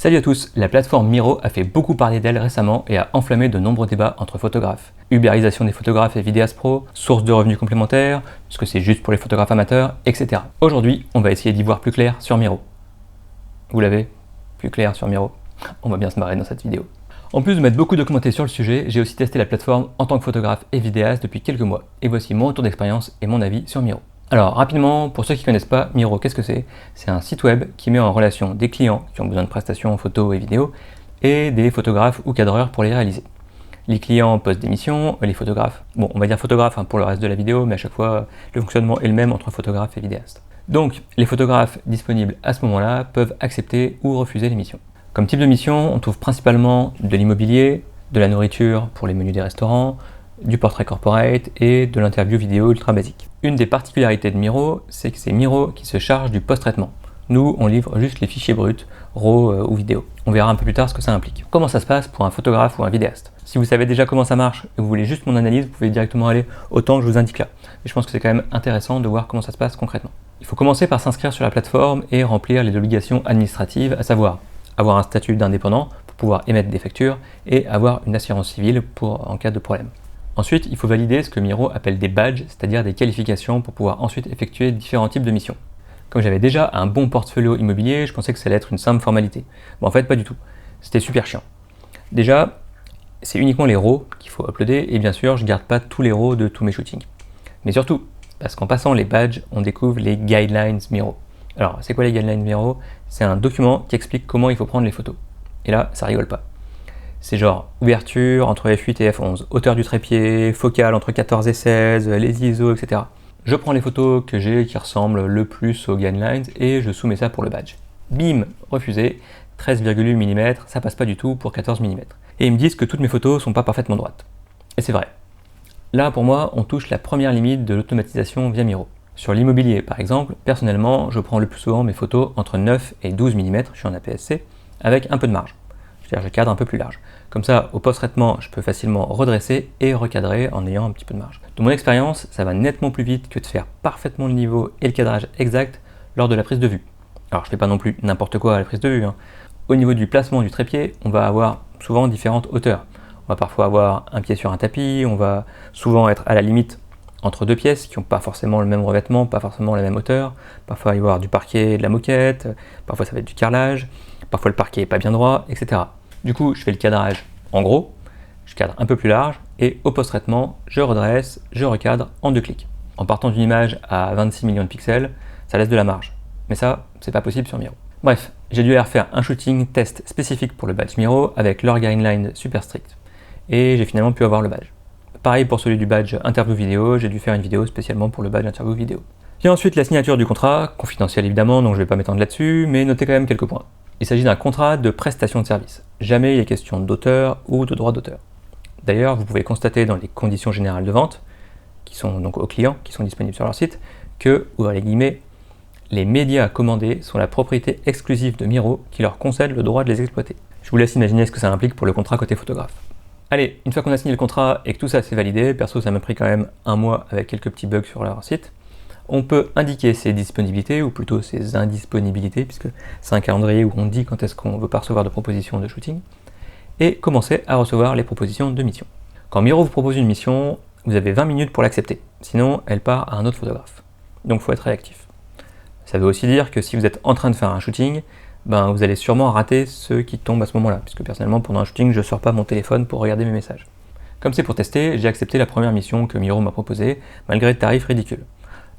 Salut à tous, la plateforme Miro a fait beaucoup parler d'elle récemment et a enflammé de nombreux débats entre photographes. Ubérisation des photographes et vidéastes pro, source de revenus complémentaires, est-ce que c'est juste pour les photographes amateurs, etc. Aujourd'hui, on va essayer d'y voir plus clair sur Miro. Vous l'avez? Plus clair sur Miro? On va bien se marrer dans cette vidéo. En plus de mettre beaucoup documenté sur le sujet, j'ai aussi testé la plateforme en tant que photographe et vidéaste depuis quelques mois. Et voici mon retour d'expérience et mon avis sur Miro. Alors rapidement, pour ceux qui ne connaissent pas, Miro, qu'est-ce que c'est? C'est un site web qui met en relation des clients qui ont besoin de prestations en photo et vidéo et des photographes ou cadreurs pour les réaliser. Les clients postent des missions, les photographes, bon on va dire photographe pour le reste de la vidéo, mais à chaque fois le fonctionnement est le même entre photographe et vidéaste. Donc les photographes disponibles à ce moment-là peuvent accepter ou refuser les missions. Comme type de mission, on trouve principalement de l'immobilier, de la nourriture pour les menus des restaurants, du portrait corporate et de l'interview vidéo ultra basique. Une des particularités de Miro, c'est que c'est Miro qui se charge du post-traitement. Nous, on livre juste les fichiers bruts, RAW ou vidéo. On verra un peu plus tard ce que ça implique. Comment ça se passe pour un photographe ou un vidéaste? Si vous savez déjà comment ça marche et vous voulez juste mon analyse, vous pouvez directement aller au temps que je vous indique là. Mais je pense que c'est quand même intéressant de voir comment ça se passe concrètement. Il faut commencer par s'inscrire sur la plateforme et remplir les obligations administratives, à savoir avoir un statut d'indépendant pour pouvoir émettre des factures et avoir une assurance civile en cas de problème. Ensuite, il faut valider ce que Miro appelle des badges, c'est-à-dire des qualifications pour pouvoir ensuite effectuer différents types de missions. Comme j'avais déjà un bon portfolio immobilier, je pensais que ça allait être une simple formalité. Bon, en fait, pas du tout. C'était super chiant. Déjà, c'est uniquement les RAW qu'il faut uploader, et bien sûr, je garde pas tous les RAW de tous mes shootings. Mais surtout, parce qu'en passant les badges, on découvre les guidelines Miro. Alors, c'est quoi les guidelines Miro? C'est un document qui explique comment il faut prendre les photos. Et là, ça rigole pas. C'est genre ouverture entre f8 et f11, hauteur du trépied, focale entre 14 et 16, les ISO, etc. Je prends les photos que j'ai qui ressemblent le plus aux guidelines et je soumets ça pour le badge. Bim, refusé, 13,8 mm, ça passe pas du tout pour 14 mm. Et ils me disent que toutes mes photos sont pas parfaitement droites. Et c'est vrai. Là, pour moi, on touche la première limite de l'automatisation via Miro. Sur l'immobilier, par exemple, personnellement, je prends le plus souvent mes photos entre 9 et 12 mm, je suis en APS-C, avec un peu de marge. C'est-à-dire je cadre un peu plus large. Comme ça, au post-traitement, je peux facilement redresser et recadrer en ayant un petit peu de marge. De mon expérience, ça va nettement plus vite que de faire parfaitement le niveau et le cadrage exact lors de la prise de vue. Alors je fais pas non plus n'importe quoi à la prise de vue. Au niveau du placement du trépied, on va avoir souvent différentes hauteurs. On va parfois avoir un pied sur un tapis, on va souvent être à la limite entre deux pièces qui n'ont pas forcément le même revêtement, pas forcément la même hauteur. Parfois il va y avoir du parquet et de la moquette, parfois ça va être du carrelage, parfois le parquet n'est pas bien droit, etc. Du coup, je fais le cadrage en gros, je cadre un peu plus large et au post-traitement, je redresse, je recadre en 2 clics. En partant d'une image à 26 millions de pixels, ça laisse de la marge. Mais ça, c'est pas possible sur Miro. Bref, j'ai dû aller refaire un shooting test spécifique pour le badge Miro avec leur guideline super strict. Et j'ai finalement pu avoir le badge. Pareil pour celui du badge interview vidéo, j'ai dû faire une vidéo spécialement pour le badge interview vidéo. Puis ensuite la signature du contrat, confidentiel évidemment, donc je vais pas m'étendre là-dessus, mais notez quand même quelques points. Il s'agit d'un contrat de prestation de service. Jamais il est question d'auteur ou de droit d'auteur. D'ailleurs, vous pouvez constater dans les conditions générales de vente, qui sont donc aux clients, qui sont disponibles sur leur site, que, ouvrez les guillemets, les médias commandés sont la propriété exclusive de Miro qui leur concède le droit de les exploiter. Je vous laisse imaginer ce que ça implique pour le contrat côté photographe. Allez, une fois qu'on a signé le contrat et que tout ça s'est validé, perso ça m'a pris quand même un mois avec quelques petits bugs sur leur site, on peut indiquer ses disponibilités, ou plutôt ses indisponibilités, puisque c'est un calendrier où on dit quand est-ce qu'on ne veut pas recevoir de propositions de shooting, et commencer à recevoir les propositions de mission. Quand Miro vous propose une mission, vous avez 20 minutes pour l'accepter, sinon elle part à un autre photographe. Donc il faut être réactif. Ça veut aussi dire que si vous êtes en train de faire un shooting, vous allez sûrement rater ceux qui tombent à ce moment-là, puisque personnellement pendant un shooting je ne sors pas mon téléphone pour regarder mes messages. Comme c'est pour tester, j'ai accepté la première mission que Miro m'a proposée, malgré le tarif ridicule.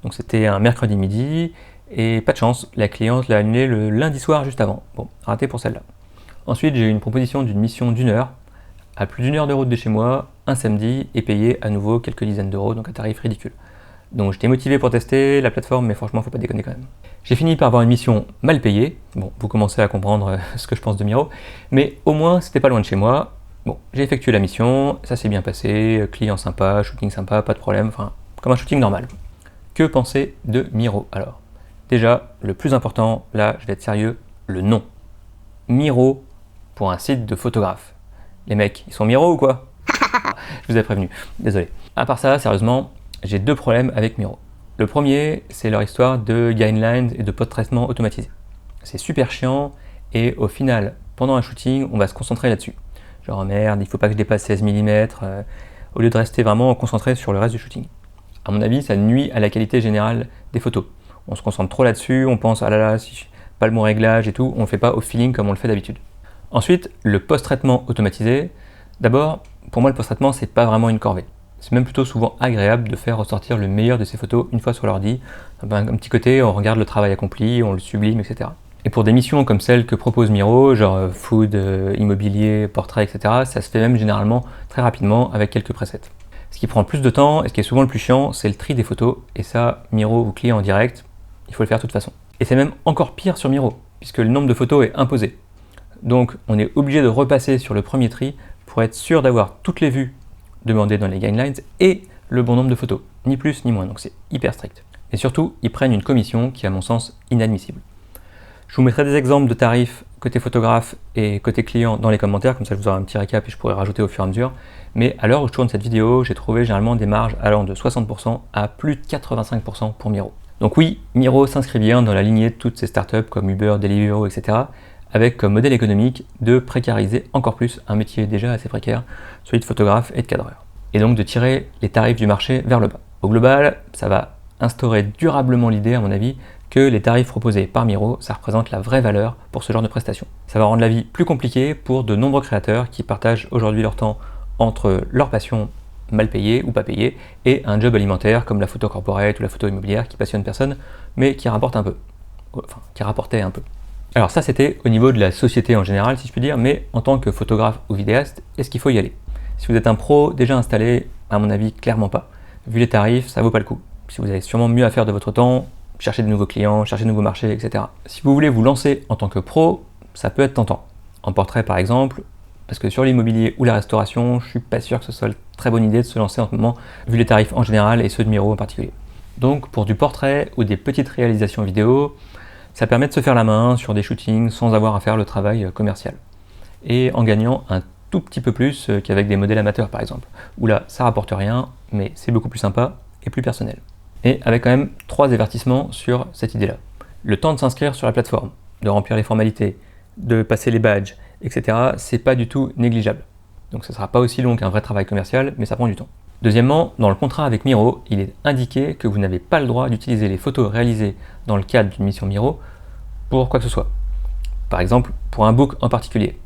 Donc c'était un mercredi midi, et pas de chance, la cliente l'a annulé le lundi soir juste avant. Bon, raté pour celle-là. Ensuite, j'ai eu une proposition d'une mission d'1 heure, à plus d'1 heure de route de chez moi, un samedi, et payé à nouveau quelques dizaines d'euros, donc un tarif ridicule. Donc j'étais motivé pour tester la plateforme, mais franchement, faut pas déconner quand même. J'ai fini par avoir une mission mal payée, bon, vous commencez à comprendre ce que je pense de Miro, mais au moins, c'était pas loin de chez moi. Bon, j'ai effectué la mission, ça s'est bien passé, client sympa, shooting sympa, pas de problème, enfin, comme un shooting normal. Que penser de Miro alors? Déjà, le plus important, là je vais être sérieux, le nom. Miro pour un site de photographe. Les mecs, ils sont Miro ou quoi? Je vous ai prévenu, désolé. À part ça, sérieusement, j'ai 2 problèmes avec Miro. Le premier, c'est leur histoire de guidelines et de post-traitement automatisé. C'est super chiant et au final, pendant un shooting, on va se concentrer là-dessus. Genre merde, il faut pas que je dépasse 16 mm, au lieu de rester vraiment concentré sur le reste du shooting. À mon avis, ça nuit à la qualité générale des photos. On se concentre trop là-dessus, on pense ah là là, si pas le bon réglage et tout, on ne le fait pas au feeling comme on le fait d'habitude. Ensuite, le post-traitement automatisé. D'abord, pour moi, le post-traitement, c'est pas vraiment une corvée. C'est même plutôt souvent agréable de faire ressortir le meilleur de ces photos une fois sur l'ordi. Un petit côté, on regarde le travail accompli, on le sublime, etc. Et pour des missions comme celles que propose Miro, genre food, immobilier, portrait, etc., ça se fait même généralement très rapidement avec quelques presets. Ce qui prend le plus de temps et ce qui est souvent le plus chiant, c'est le tri des photos. Et ça, Miro ou client en direct, il faut le faire de toute façon. Et c'est même encore pire sur Miro, puisque le nombre de photos est imposé. Donc on est obligé de repasser sur le premier tri pour être sûr d'avoir toutes les vues demandées dans les guidelines et le bon nombre de photos, ni plus ni moins, donc c'est hyper strict. Et surtout, ils prennent une commission qui est à mon sens inadmissible. Je vous mettrai des exemples de tarifs côté photographe et côté client dans les commentaires, comme ça je vous aurai un petit récap et je pourrai rajouter au fur et à mesure. Mais à l'heure où je tourne cette vidéo, j'ai trouvé généralement des marges allant de 60% à plus de 85% pour Miro. Donc oui, Miro s'inscrit bien dans la lignée de toutes ces startups comme Uber, Deliveroo, etc. avec comme modèle économique de précariser encore plus un métier déjà assez précaire, celui de photographe et de cadreur. Et donc de tirer les tarifs du marché vers le bas. Au global, ça va instaurer durablement l'idée, à mon avis, que les tarifs proposés par Miro, ça représente la vraie valeur pour ce genre de prestations. Ça va rendre la vie plus compliquée pour de nombreux créateurs qui partagent aujourd'hui leur temps entre leur passion mal payée ou pas payée et un job alimentaire comme la photo corporate ou la photo immobilière qui passionne personne mais qui rapporte un peu. Enfin, qui rapportait un peu. Alors ça c'était au niveau de la société en général si je puis dire, mais en tant que photographe ou vidéaste, est-ce qu'il faut y aller? Si vous êtes un pro déjà installé, à mon avis clairement pas. Vu les tarifs, ça vaut pas le coup. Si vous avez sûrement mieux à faire de votre temps, chercher de nouveaux clients, chercher de nouveaux marchés, etc. Si vous voulez vous lancer en tant que pro, ça peut être tentant. En portrait par exemple, parce que sur l'immobilier ou la restauration, je suis pas sûr que ce soit une très bonne idée de se lancer en ce moment, vu les tarifs en général et ceux de Miro en particulier. Donc pour du portrait ou des petites réalisations vidéo, ça permet de se faire la main sur des shootings sans avoir à faire le travail commercial. Et en gagnant un tout petit peu plus qu'avec des modèles amateurs par exemple, où là ça rapporte rien, mais c'est beaucoup plus sympa et plus personnel. Et avec quand même 3 avertissements sur cette idée-là. Le temps de s'inscrire sur la plateforme, de remplir les formalités, de passer les badges, etc., c'est pas du tout négligeable. Donc ça sera pas aussi long qu'un vrai travail commercial, mais ça prend du temps. Deuxièmement, dans le contrat avec Miro, il est indiqué que vous n'avez pas le droit d'utiliser les photos réalisées dans le cadre d'une mission Miro pour quoi que ce soit. Par exemple, pour un book en particulier.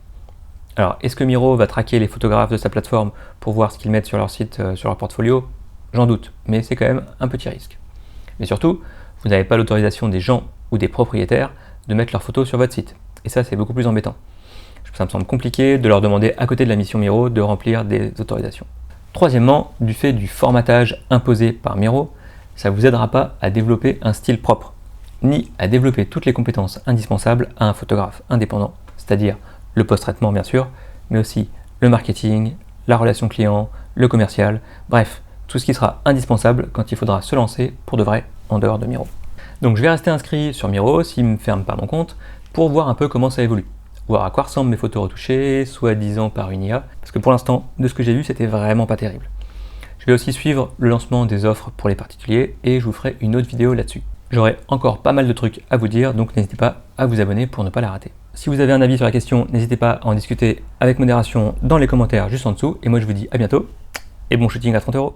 Alors, est-ce que Miro va traquer les photographes de sa plateforme pour voir ce qu'ils mettent sur leur site, sur leur portfolio? J'en doute, mais c'est quand même un petit risque. Mais surtout, vous n'avez pas l'autorisation des gens ou des propriétaires de mettre leurs photos sur votre site. Et ça, c'est beaucoup plus embêtant. Ça me semble compliqué de leur demander à côté de la mission Miro de remplir des autorisations. Troisièmement, du fait du formatage imposé par Miro, ça ne vous aidera pas à développer un style propre, ni à développer toutes les compétences indispensables à un photographe indépendant, c'est-à-dire le post-traitement bien sûr, mais aussi le marketing, la relation client, le commercial, bref, tout ce qui sera indispensable quand il faudra se lancer pour de vrai en dehors de Miro. Donc je vais rester inscrit sur Miro s'il ne me ferme pas mon compte pour voir un peu comment ça évolue, voir à quoi ressemblent mes photos retouchées, soi-disant par une IA, parce que pour l'instant, de ce que j'ai vu, c'était vraiment pas terrible. Je vais aussi suivre le lancement des offres pour les particuliers et je vous ferai une autre vidéo là-dessus. J'aurai encore pas mal de trucs à vous dire, donc n'hésitez pas à vous abonner pour ne pas la rater. Si vous avez un avis sur la question, n'hésitez pas à en discuter avec modération dans les commentaires juste en dessous, et moi je vous dis à bientôt, et bon shooting à 30 €.